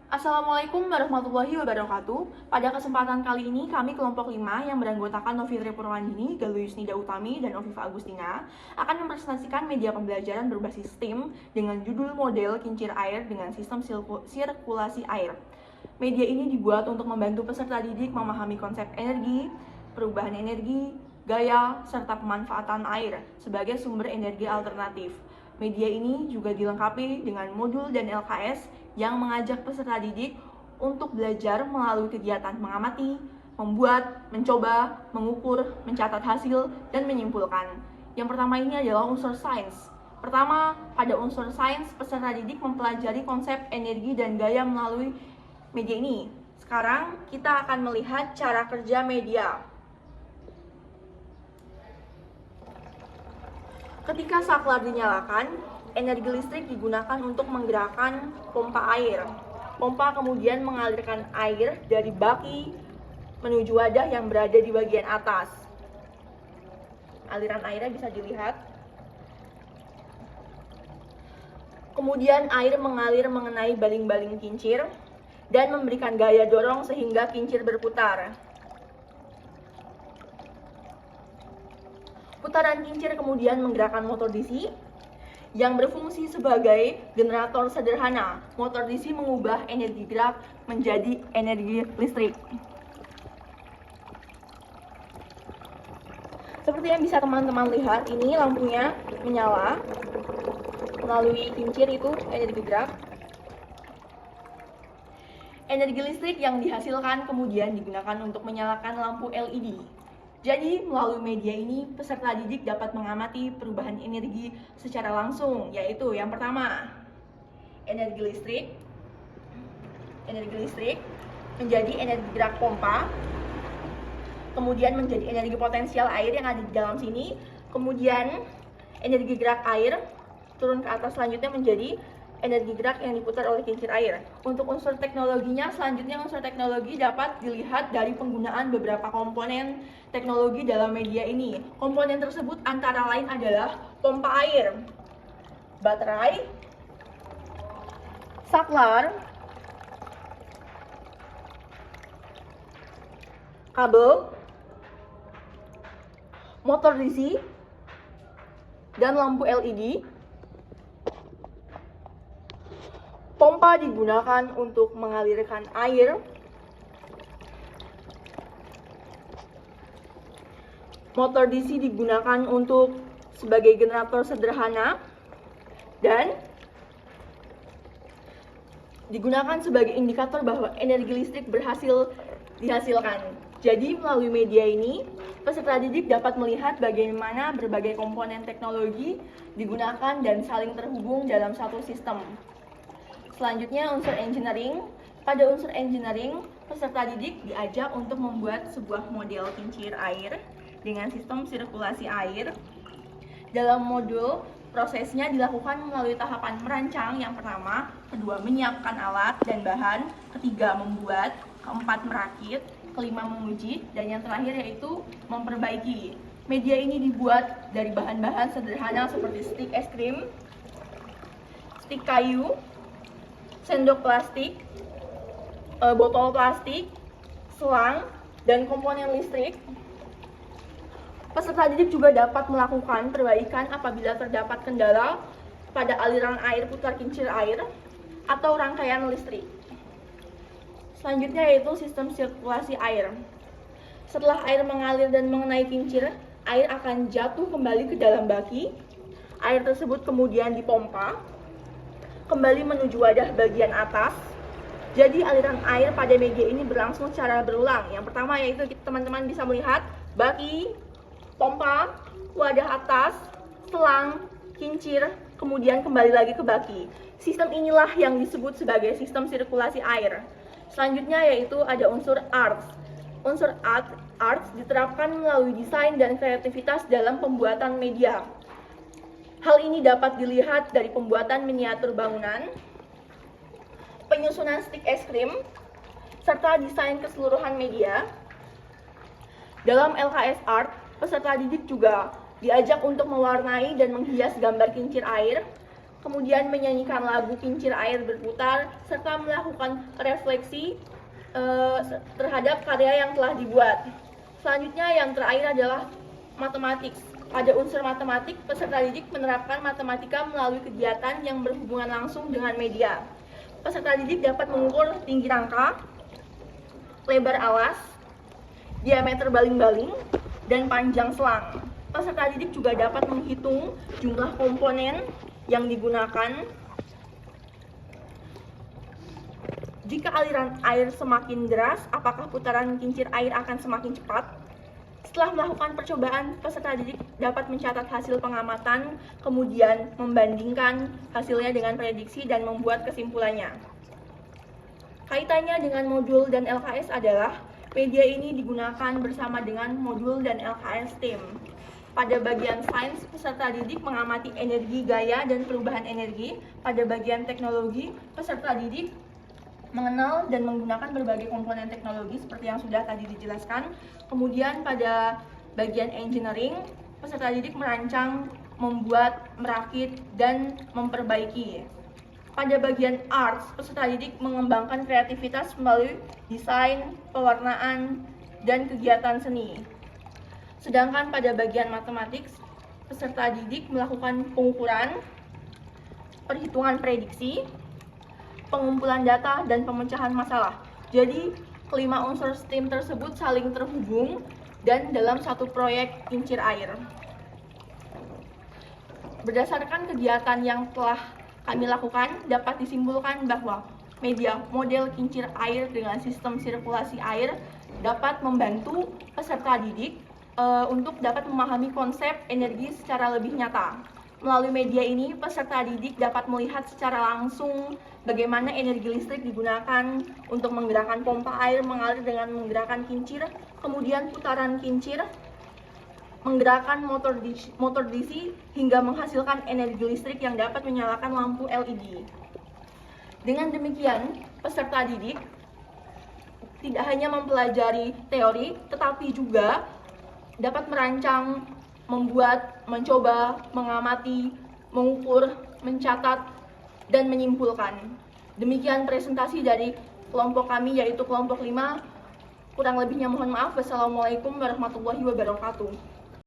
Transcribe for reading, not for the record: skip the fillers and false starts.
Assalamualaikum warahmatullahi wabarakatuh. Pada kesempatan kali ini kami kelompok 5 yang beranggotakan Novitri Purwandini, Galuyus Nida Utami, dan Oviva Agustina akan mempresentasikan media pembelajaran berbasis STEAM dengan judul model kincir air dengan sistem sirkulasi air. Media ini dibuat untuk membantu peserta didik memahami konsep energi, perubahan energi, gaya, serta pemanfaatan air sebagai sumber energi alternatif. Media ini juga dilengkapi dengan modul dan LKS yang mengajak peserta didik untuk belajar melalui kegiatan mengamati, membuat, mencoba, mengukur, mencatat hasil, dan menyimpulkan. Yang pertama ini adalah unsur sains. Pertama, pada unsur sains, peserta didik mempelajari konsep energi dan gaya melalui media ini. Sekarang kita akan melihat cara kerja media. Ketika saklar dinyalakan, energi listrik digunakan untuk menggerakkan pompa air. Pompa kemudian mengalirkan air dari baki menuju wadah yang berada di bagian atas. Aliran airnya bisa dilihat. Kemudian air mengalir mengenai baling-baling kincir dan memberikan gaya dorong sehingga kincir berputar. Putaran kincir kemudian menggerakkan motor DC yang berfungsi sebagai generator sederhana. Motor DC mengubah energi gerak menjadi energi listrik. Seperti yang bisa teman-teman lihat, ini lampunya menyala melalui kincir, itu energi gerak. Energi listrik yang dihasilkan kemudian digunakan untuk menyalakan lampu LED. Jadi, melalui media ini, peserta didik dapat mengamati perubahan energi secara langsung, yaitu yang pertama, energi listrik menjadi energi gerak pompa, kemudian menjadi energi potensial air yang ada di dalam sini, kemudian energi gerak air turun ke atas, selanjutnya menjadi energi gerak yang diputar oleh kincir air. Untuk unsur teknologinya, selanjutnya unsur teknologi dapat dilihat dari penggunaan beberapa komponen teknologi dalam media ini. Komponen tersebut antara lain adalah pompa air, baterai, saklar, kabel, motor DC, dan lampu LED. Pompa digunakan untuk mengalirkan air. Motor DC digunakan untuk sebagai generator sederhana dan digunakan sebagai indikator bahwa energi listrik berhasil dihasilkan. Jadi melalui media ini, peserta didik dapat melihat bagaimana berbagai komponen teknologi digunakan dan saling terhubung dalam satu sistem. Selanjutnya unsur engineering. Pada unsur engineering, peserta didik diajak untuk membuat sebuah model kincir air dengan sistem sirkulasi air. Dalam modul, prosesnya dilakukan melalui tahapan merancang yang pertama, kedua menyiapkan alat dan bahan, ketiga membuat, keempat merakit, kelima menguji, dan yang terakhir yaitu memperbaiki. Media ini dibuat dari bahan-bahan sederhana seperti stik es krim, stik kayu, sendok plastik, botol plastik, selang, dan komponen listrik. Peserta didik juga dapat melakukan perbaikan apabila terdapat kendala pada aliran air putar kincir air atau rangkaian listrik. Selanjutnya yaitu sistem sirkulasi air. Setelah air mengalir dan mengenai kincir, air akan jatuh kembali ke dalam baki. Air tersebut kemudian dipompa kembali menuju wadah bagian atas. Jadi aliran air pada media ini berlangsung secara berulang. Yang pertama yaitu teman-teman bisa melihat baki, pompa, wadah atas, selang, kincir, kemudian kembali lagi ke baki. Sistem inilah yang disebut sebagai sistem sirkulasi air. Selanjutnya yaitu ada unsur arts. Unsur arts diterapkan melalui desain dan kreativitas dalam pembuatan media. Hal ini dapat dilihat dari pembuatan miniatur bangunan, penyusunan stik es krim, serta desain keseluruhan media. Dalam LKS Art, peserta didik juga diajak untuk mewarnai dan menghias gambar kincir air kemudian menyanyikan lagu Kincir Air berputar, serta melakukan refleksi terhadap karya yang telah dibuat. Selanjutnya yang terakhir adalah matematik. Pada unsur matematik, peserta didik menerapkan matematika melalui kegiatan yang berhubungan langsung dengan media. Peserta didik dapat mengukur tinggi rangka, lebar alas, diameter baling-baling, dan panjang selang. Peserta didik juga dapat menghitung jumlah komponen yang digunakan. Jika aliran air semakin deras, apakah putaran kincir air akan semakin cepat? Setelah melakukan percobaan, peserta didik dapat mencatat hasil pengamatan, kemudian membandingkan hasilnya dengan prediksi dan membuat kesimpulannya. Kaitannya dengan modul dan LKS adalah media ini digunakan bersama dengan modul dan LKS STEAM. Pada bagian sains, peserta didik mengamati energi gaya dan perubahan energi. Pada bagian teknologi, peserta didik mengenal dan menggunakan berbagai komponen teknologi seperti yang sudah tadi dijelaskan. Kemudian pada bagian engineering, peserta didik merancang, membuat, merakit, dan memperbaiki. Pada bagian arts, peserta didik mengembangkan kreativitas melalui desain, pewarnaan, dan kegiatan seni. Sedangkan pada bagian matematik, peserta didik melakukan pengukuran, perhitungan prediksi, pengumpulan data, dan pemecahan masalah. Jadi, kelima unsur STEAM tersebut saling terhubung dan dalam satu proyek kincir air. Berdasarkan kegiatan yang telah kami lakukan, dapat disimpulkan bahwa media model kincir air dengan sistem sirkulasi air dapat membantu peserta didik untuk dapat memahami konsep energi secara lebih nyata. Melalui media ini, peserta didik dapat melihat secara langsung bagaimana energi listrik digunakan untuk menggerakkan pompa air mengalir dengan menggerakkan kincir, kemudian putaran kincir, menggerakkan motor DC hingga menghasilkan energi listrik yang dapat menyalakan lampu LED. Dengan demikian, peserta didik tidak hanya mempelajari teori, tetapi juga dapat merancang, membuat, mencoba, mengamati, mengukur, mencatat, dan menyimpulkan. Demikian presentasi dari kelompok kami, yaitu kelompok 5. Kurang lebihnya mohon maaf. Wassalamualaikum warahmatullahi wabarakatuh.